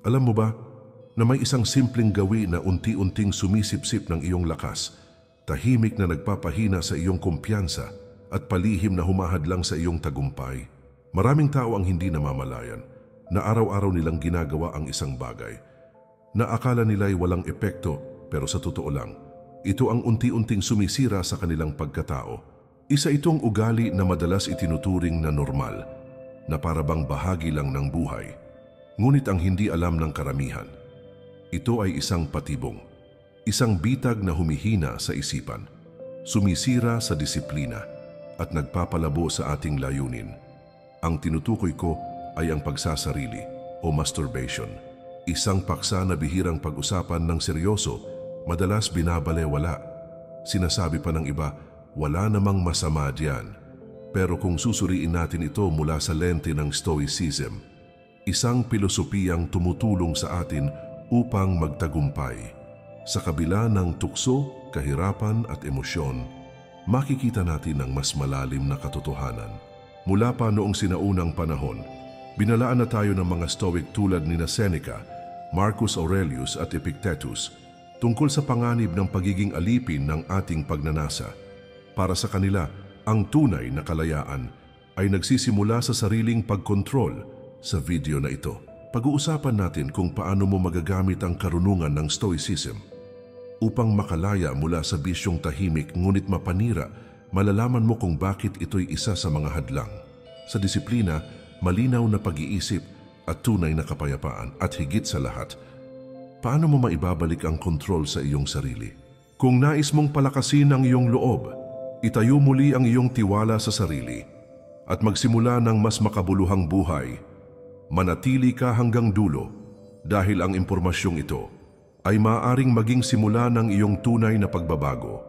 Alam mo ba na may isang simpleng gawi na unti-unting sumisipsip ng iyong lakas, tahimik na nagpapahina sa iyong kumpiyansa at palihim na humahadlang sa iyong tagumpay? Maraming tao ang hindi namamalayan na araw-araw nilang ginagawa ang isang bagay na akala nila'y walang epekto, pero sa totoo lang, ito ang unti-unting sumisira sa kanilang pagkatao. Isa itong ugali na madalas itinuturing na normal, na parabang bahagi lang ng buhay. Ngunit ang hindi alam ng karamihan, ito ay isang patibong, isang bitag na humihina sa isipan, sumisira sa disiplina at nagpapalabo sa ating layunin. Ang tinutukoy ko ay ang pagsasarili o masturbation. Isang paksa na bihirang pag-usapan ng seryoso, madalas binabalewala. Sinasabi pa ng iba, wala namang masama diyan. Pero kung susuriin natin ito mula sa lente ng Stoicism, isang pilosopiyang tumutulong sa atin upang magtagumpay. Sa kabila ng tukso, kahirapan at emosyon, makikita natin ang mas malalim na katotohanan. Mula pa noong sinaunang panahon, binalaan na tayo ng mga Stoic tulad ni Seneca, Marcus Aurelius at Epictetus tungkol sa panganib ng pagiging alipin ng ating pagnanasa. Para sa kanila, ang tunay na kalayaan ay nagsisimula sa sariling pagkontrol. Sa video na ito, pag-uusapan natin kung paano mo magagamit ang karunungan ng Stoicism upang makalaya mula sa bisyong tahimik ngunit mapanira. Malalaman mo kung bakit ito'y isa sa mga hadlang sa disiplina, malinaw na pag-iisip at tunay na kapayapaan, at higit sa lahat, paano mo maibabalik ang kontrol sa iyong sarili? Kung nais mong palakasin ang iyong loob, itayo muli ang iyong tiwala sa sarili at magsimula ng mas makabuluhang buhay. Manatili ka hanggang dulo dahil ang impormasyong ito ay maaaring maging simula ng iyong tunay na pagbabago,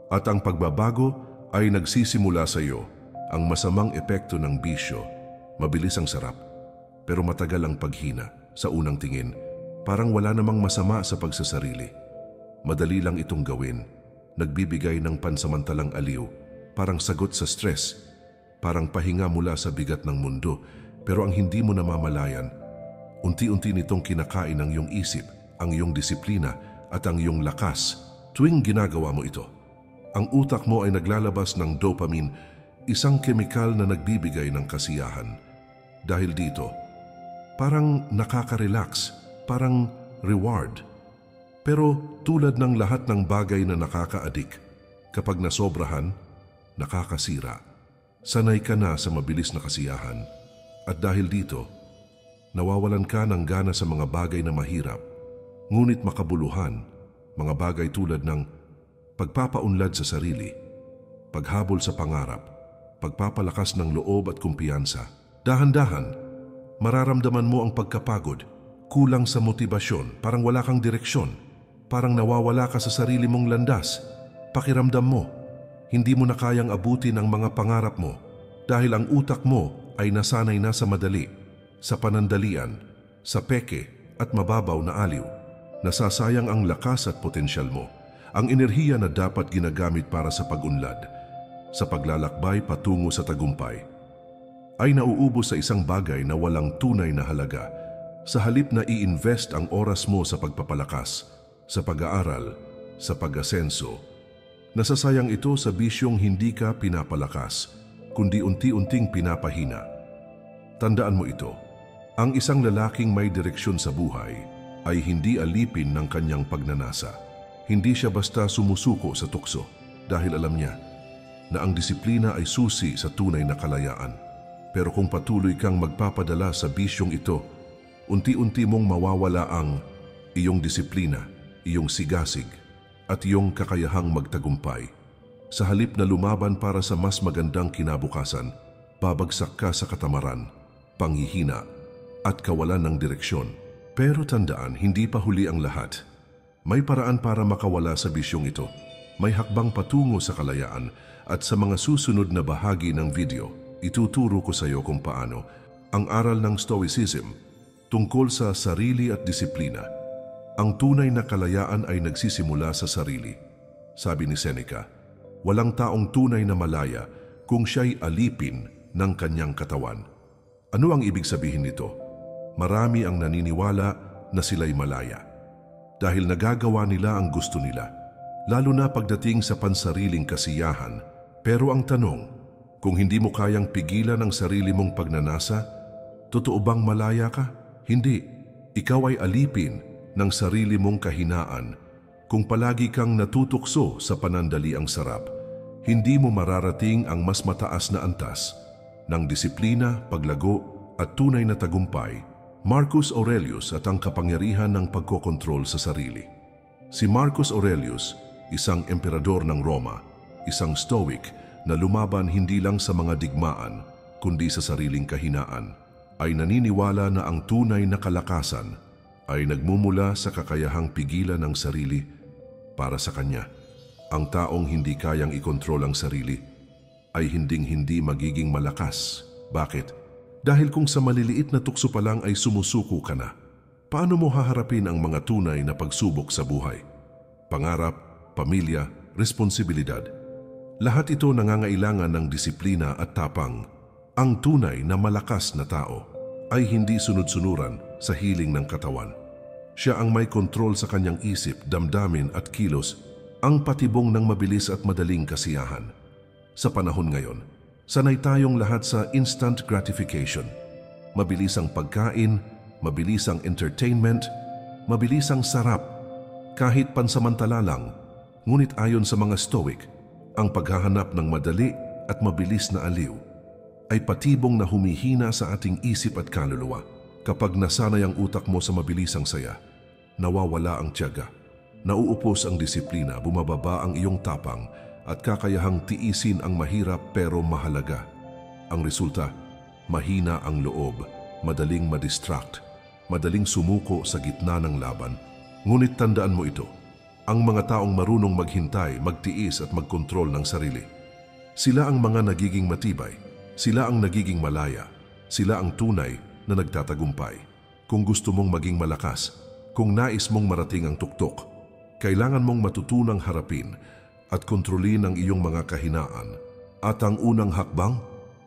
at ang pagbabago ay nagsisimula sa iyo. Ang masamang epekto ng bisyo, mabilis ang sarap, pero matagal ang paghina. Sa unang tingin, parang wala namang masama sa pagsasarili. Madali lang itong gawin, nagbibigay ng pansamantalang aliw, parang sagot sa stress, parang pahinga mula sa bigat ng mundo. Pero ang hindi mo namamalayan, unti-unti nitong kinakain ang iyong isip, ang iyong disiplina at ang iyong lakas. Tuwing ginagawa mo ito, ang utak mo ay naglalabas ng dopamine, isang kemikal na nagbibigay ng kasiyahan. Dahil dito, parang nakaka-relax, parang reward. Pero tulad ng lahat ng bagay na nakaka-addict, kapag nasobrahan, nakakasira. Sanay ka na sa mabilis na kasiyahan. At dahil dito, nawawalan ka ng gana sa mga bagay na mahirap, ngunit makabuluhan, mga bagay tulad ng pagpapaunlad sa sarili, paghabol sa pangarap, pagpapalakas ng loob at kumpiyansa. Dahan-dahan, mararamdaman mo ang pagkapagod, kulang sa motibasyon, parang wala kang direksyon, parang nawawala ka sa sarili mong landas. Pakiramdam mo, hindi mo na kayang abutin ang mga pangarap mo dahil ang utak mo ay nasanay na sa madali, sa panandalian, sa peke at mababaw na aliw. Nasasayang ang lakas at potensyal mo, ang enerhiya na dapat ginagamit para sa pag-unlad, sa paglalakbay patungo sa tagumpay, ay nauubos sa isang bagay na walang tunay na halaga. Sa halip na i-invest ang oras mo sa pagpapalakas, sa pag-aaral, sa pag-asenso, nasasayang ito sa bisyong hindi ka pinapalakas, kundi unti-unting pinapahina. Tandaan mo ito, ang isang lalaking may direksyon sa buhay ay hindi alipin ng kanyang pagnanasa. Hindi siya basta sumusuko sa tukso dahil alam niya na ang disiplina ay susi sa tunay na kalayaan. Pero kung patuloy kang magpapadala sa bisyong ito, unti-unti mong mawawala ang iyong disiplina, iyong sigasig, at iyong kakayahang magtagumpay. Sa halip na lumaban para sa mas magandang kinabukasan, babagsak ka sa katamaran, panghihina, at kawalan ng direksyon. Pero tandaan, hindi pa huli ang lahat. May paraan para makawala sa bisyong ito. May hakbang patungo sa kalayaan, at sa mga susunod na bahagi ng video, ituturo ko sa iyo kung paano ang aral ng Stoicism tungkol sa sarili at disiplina. Ang tunay na kalayaan ay nagsisimula sa sarili. Sabi ni Seneca, walang taong tunay na malaya kung siya'y alipin ng kanyang katawan. Ano ang ibig sabihin nito? Marami ang naniniwala na sila'y malaya. Dahil nagagawa nila ang gusto nila, lalo na pagdating sa pansariling kasiyahan. Pero ang tanong, kung hindi mo kayang pigilan ang sarili mong pagnanasa, totoo bang malaya ka? Hindi. Ikaw ay alipin ng sarili mong kahinaan. Kung palagi kang natutukso sa panandaliang sarap, hindi mo mararating ang mas mataas na antas ng disiplina, paglago at tunay na tagumpay. Marcus Aurelius at ang kapangyarihan ng pagkokontrol sa sarili. Si Marcus Aurelius, isang emperador ng Roma, isang stoic na lumaban hindi lang sa mga digmaan kundi sa sariling kahinaan, ay naniniwala na ang tunay na kalakasan ay nagmumula sa kakayahang pigilan ng sarili para sa kanya. Ang taong hindi kayang ikontrol ang sarili ay hinding-hindi magiging malakas. Bakit? Dahil kung sa maliliit na tukso pa lang ay sumusuko ka na, paano mo haharapin ang mga tunay na pagsubok sa buhay? Pangarap, pamilya, responsibilidad. Lahat ito nangangailangan ng disiplina at tapang. Ang tunay na malakas na tao ay hindi sunod-sunuran sa hiling ng katawan. Siya ang may kontrol sa kanyang isip, damdamin at kilos, ang patibong ng mabilis at madaling kasiyahan. Sa panahon ngayon, sanay tayong lahat sa instant gratification. Mabilis ang pagkain, mabilis ang entertainment, mabilis ang sarap, kahit pansamantala lang. Ngunit ayon sa mga Stoic, ang paghahanap ng madali at mabilis na aliw ay patibong na humihina sa ating isip at kaluluwa. Kapag nasanay ang utak mo sa mabilisang saya, nawawala ang tiyaga, nauupos ang disiplina, bumababa ang iyong tapang, at kakayahang tiisin ang mahirap pero mahalaga. Ang resulta, mahina ang loob, madaling madistract, madaling sumuko sa gitna ng laban. Ngunit tandaan mo ito, ang mga taong marunong maghintay, magtiis at magkontrol ng sarili. Sila ang mga nagiging matibay, sila ang nagiging malaya, sila ang tunay na nagtatagumpay. Kung gusto mong maging malakas, kung nais mong marating ang tuktok, kailangan mong matutunang harapin at kontrolin ang iyong mga kahinaan. At ang unang hakbang,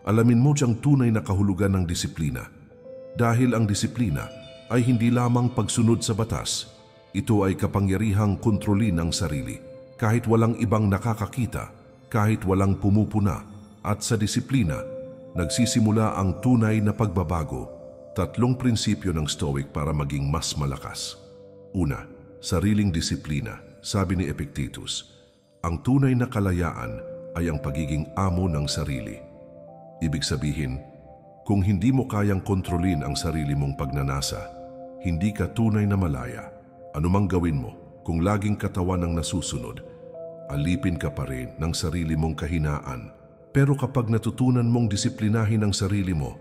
alamin mo siyang tunay na kahulugan ng disiplina. Dahil ang disiplina ay hindi lamang pagsunod sa batas, ito ay kapangyarihang kontrolin ang sarili, kahit walang ibang nakakakita, kahit walang pumupuna. At sa disiplina, nagsisimula ang tunay na pagbabago. 3 prinsipyo ng Stoic para maging mas malakas. Una, sariling disiplina. Sabi ni Epictetus, ang tunay na kalayaan ay ang pagiging amo ng sarili. Ibig sabihin, kung hindi mo kayang kontrolin ang sarili mong pagnanasa, hindi ka tunay na malaya. Anumang gawin mo, kung laging katawan ang nasusunod, alipin ka pa rin ng sarili mong kahinaan. Pero kapag natutunan mong disiplinahin ang sarili mo,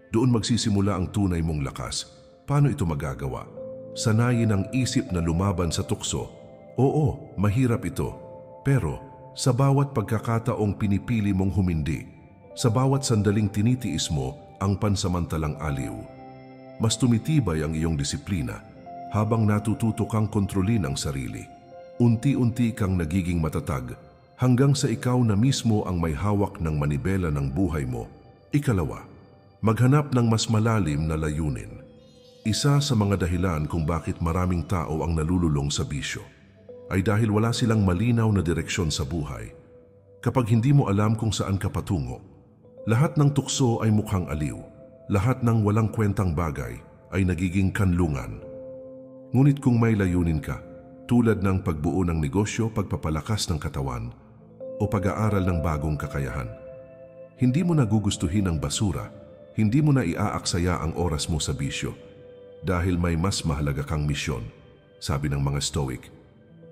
doon magsisimula ang tunay mong lakas. Paano ito magagawa? Sanayin ang isip na lumaban sa tukso. Oo, mahirap ito. Pero sa bawat pagkakataong pinipili mong humindi, sa bawat sandaling tinitiis mo ang pansamantalang aliw, mas tumitibay ang iyong disiplina habang natututo kang kontrolin ang sarili. Unti-unti kang nagiging matatag hanggang sa ikaw na mismo ang may hawak ng manibela ng buhay mo. Ikalawa, maghanap ng mas malalim na layunin. Isa sa mga dahilan kung bakit maraming tao ang nalululong sa bisyo ay dahil wala silang malinaw na direksyon sa buhay. Kapag hindi mo alam kung saan ka patungo, lahat ng tukso ay mukhang aliw. Lahat ng walang kwentang bagay ay nagiging kanlungan. Ngunit kung may layunin ka, tulad ng pagbuo ng negosyo, pagpapalakas ng katawan, o pag-aaral ng bagong kakayahan, hindi mo nagugustuhin ang basura, hindi mo na iaaksaya ang oras mo sa bisyo, dahil may mas mahalaga kang misyon. Sabi ng mga Stoic,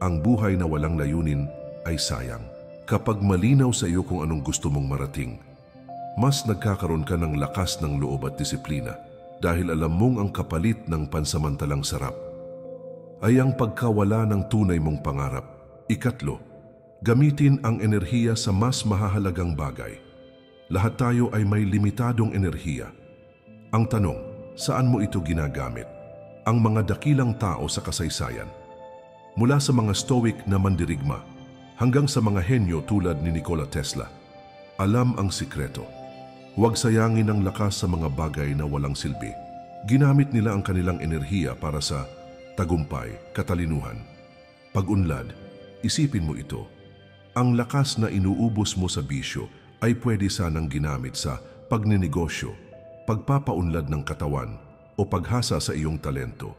ang buhay na walang layunin ay sayang. Kapag malinaw sa iyo kung anong gusto mong marating, mas nagkakaroon ka ng lakas ng loob at disiplina dahil alam mong ang kapalit ng pansamantalang sarap ay ang pagkawala ng tunay mong pangarap. Ikatlo, gamitin ang enerhiya sa mas mahahalagang bagay. Lahat tayo ay may limitadong enerhiya. Ang tanong, saan mo ito ginagamit? Ang mga dakilang tao sa kasaysayan, mula sa mga Stoic na mandirigma hanggang sa mga henyo tulad ni Nikola Tesla, alam ang sikreto. Huwag sayangin ang lakas sa mga bagay na walang silbi. Ginamit nila ang kanilang enerhiya para sa tagumpay, katalinuhan. Pag-unlad, isipin mo ito. Ang lakas na inuubos mo sa bisyo ay pwede sanang ginamit sa pagninegosyo, pagpapaunlad ng katawan o paghasa sa iyong talento.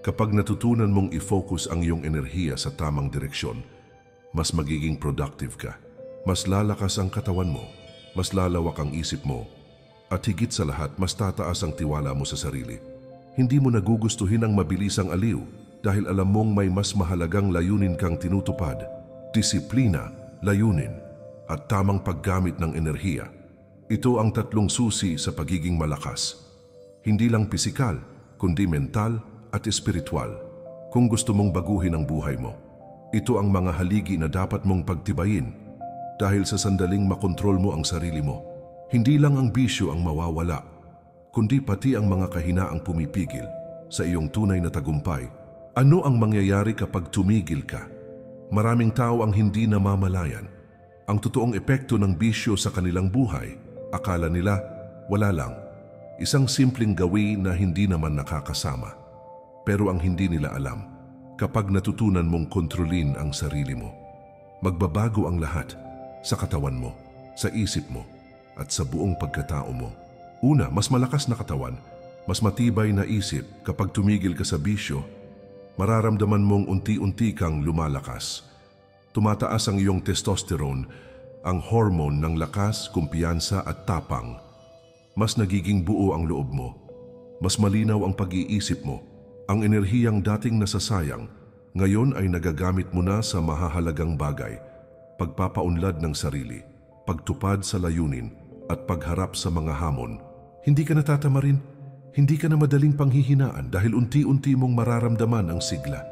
Kapag natutunan mong i-focus ang iyong enerhiya sa tamang direksyon, mas magiging productive ka. Mas lalakas ang katawan mo, mas lalawak ang isip mo, at higit sa lahat, mas tataas ang tiwala mo sa sarili. Hindi mo nagugustuhin ang mabilisang aliw dahil alam mong may mas mahalagang layunin kang tinutupad. Disiplina, layunin, at tamang paggamit ng enerhiya. Ito ang tatlong susi sa pagiging malakas. Hindi lang pisikal, kundi mental at espiritual. Kung gusto mong baguhin ang buhay mo, ito ang mga haligi na dapat mong pagtibayin dahil sa sandaling makontrol mo ang sarili mo. Hindi lang ang bisyo ang mawawala, kundi pati ang mga kahinaang pumipigil sa iyong tunay na tagumpay. Ano ang mangyayari kapag tumigil ka? Maraming tao ang hindi namamalayan ang totoong epekto ng bisyo sa kanilang buhay. Akala nila, wala lang. Isang simpleng gawin na hindi naman nakakasama. Pero ang hindi nila alam, kapag natutunan mong kontrolin ang sarili mo, magbabago ang lahat sa katawan mo, sa isip mo, at sa buong pagkatao mo. Una, mas malakas na katawan, mas matibay na isip. Kapag tumigil ka sa bisyo, mararamdaman mong unti-unti kang lumalakas. Tumataas ang iyong testosterone, ang hormone ng lakas, kumpiyansa at tapang. Mas nagiging buo ang loob mo. Mas malinaw ang pag-iisip mo. Ang enerhiyang dating nasasayang, ngayon ay nagagamit mo na sa mahahalagang bagay. Pagpapaunlad ng sarili, pagtupad sa layunin, at pagharap sa mga hamon. Hindi ka natatamarin, hindi ka na madaling panghihinaan dahil unti-unti mong mararamdaman ang sigla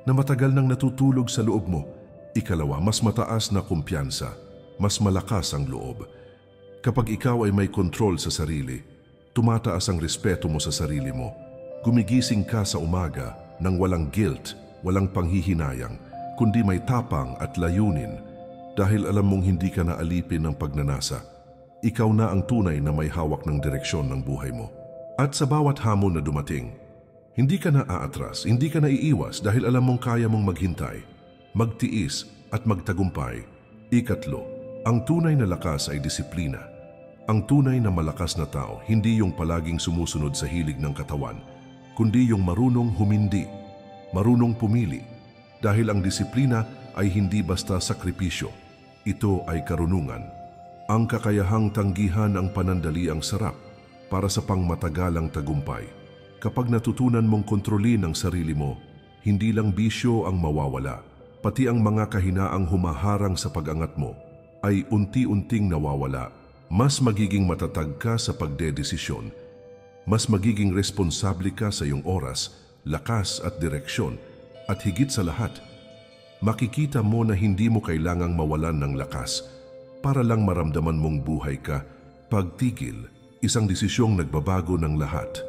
na matagal nang natutulog sa loob mo. Ikalawa, mas mataas na kumpiyansa, mas malakas ang loob. Kapag ikaw ay may kontrol sa sarili, tumataas ang respeto mo sa sarili mo. Gumigising ka sa umaga nang walang guilt, walang panghihinayang, kundi may tapang at layunin dahil alam mong hindi ka na alipin ng pagnanasa. Ikaw na ang tunay na may hawak ng direksyon ng buhay mo. At sa bawat hamon na dumating, hindi ka na aatras, hindi ka na iiwas dahil alam mong kaya mong maghintay, magtiis at magtagumpay. Ikatlo, ang tunay na lakas ay disiplina. Ang tunay na malakas na tao, hindi yung palaging sumusunod sa hilig ng katawan, kundi yung marunong humindi, marunong pumili. Dahil ang disiplina ay hindi basta sakripisyo, ito ay karunungan. Ang kakayahang tanggihan ang panandaliang sarap para sa pangmatagalang tagumpay. Kapag natutunan mong kontrolin ang sarili mo, hindi lang bisyo ang mawawala, pati ang mga kahinaang humaharang sa pag-angat mo ay unti-unting nawawala. Mas magiging matatag ka sa pagdedesisyon, mas magiging responsable ka sa iyong oras, lakas at direksyon, at higit sa lahat, makikita mo na hindi mo kailangang mawalan ng lakas para lang maramdaman mong buhay ka. Pagtigil, isang desisyong nagbabago ng lahat.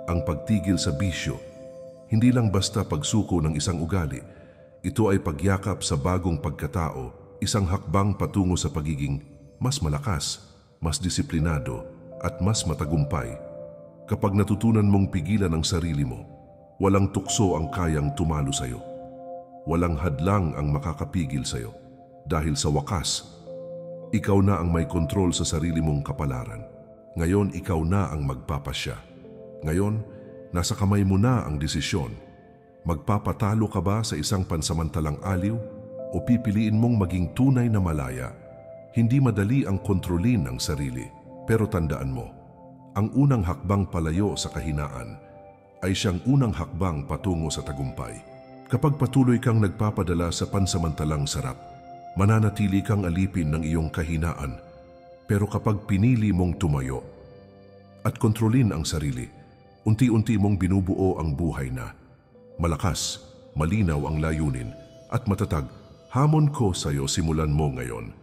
Ang pagtigil sa bisyo, hindi lang basta pagsuko ng isang ugali. Ito ay pagyakap sa bagong pagkatao, isang hakbang patungo sa pagiging mas malakas, mas disiplinado, at mas matagumpay. Kapag natutunan mong pigilan ang sarili mo, walang tukso ang kayang tumalo sa iyo. Walang hadlang ang makakapigil sa iyo. Dahil sa wakas, ikaw na ang may kontrol sa sarili mong kapalaran. Ngayon, ikaw na ang magpapasya. Ngayon, nasa kamay mo na ang desisyon. Magpapatalo ka ba sa isang pansamantalang aliw o pipiliin mong maging tunay na malaya? Hindi madali ang kontrolin ng sarili, pero tandaan mo, ang unang hakbang palayo sa kahinaan ay siyang unang hakbang patungo sa tagumpay. Kapag patuloy kang nagpapadala sa pansamantalang sarap, mananatili kang alipin ng iyong kahinaan. Pero kapag pinili mong tumayo at kontrolin ang sarili, unti-unti mong binubuo ang buhay na malakas, malinaw ang layunin, at matatag. Hamon ko sa iyo, simulan mo ngayon.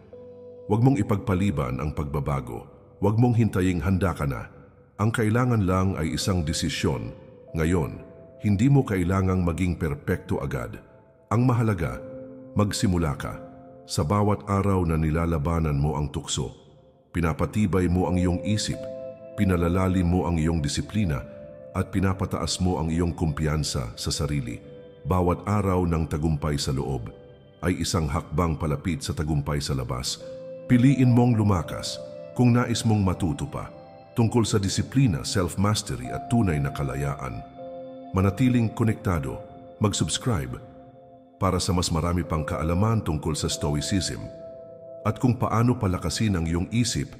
Huwag mong ipagpaliban ang pagbabago. Huwag mong hintaying handa ka na. Ang kailangan lang ay isang desisyon. Ngayon, hindi mo kailangang maging perpekto agad. Ang mahalaga, magsimula ka. Sa bawat araw na nilalabanan mo ang tukso, pinapatibay mo ang iyong isip, pinalalalim mo ang iyong disiplina, at pinapataas mo ang iyong kumpiyansa sa sarili. Bawat araw ng tagumpay sa loob ay isang hakbang palapit sa tagumpay sa labas. Piliin mong lumakas kung nais mong matuto pa tungkol sa disiplina, self-mastery at tunay na kalayaan. Manatiling konektado, mag-subscribe para sa mas marami pang kaalaman tungkol sa Stoicism at kung paano palakasin ang iyong isip.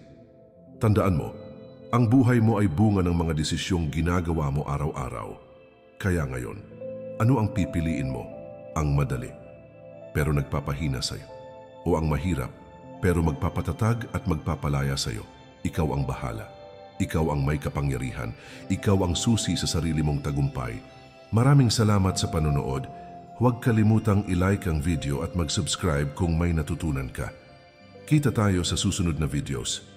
Tandaan mo, ang buhay mo ay bunga ng mga desisyong ginagawa mo araw-araw. Kaya ngayon, ano ang pipiliin mo? Ang madali, pero nagpapahina sa'yo. O ang mahirap, pero magpapatatag at magpapalaya sa'yo. Ikaw ang bahala. Ikaw ang may kapangyarihan. Ikaw ang susi sa sarili mong tagumpay. Maraming salamat sa panonood. Huwag kalimutang i-like ang video at mag-subscribe kung may natutunan ka. Kita tayo sa susunod na videos.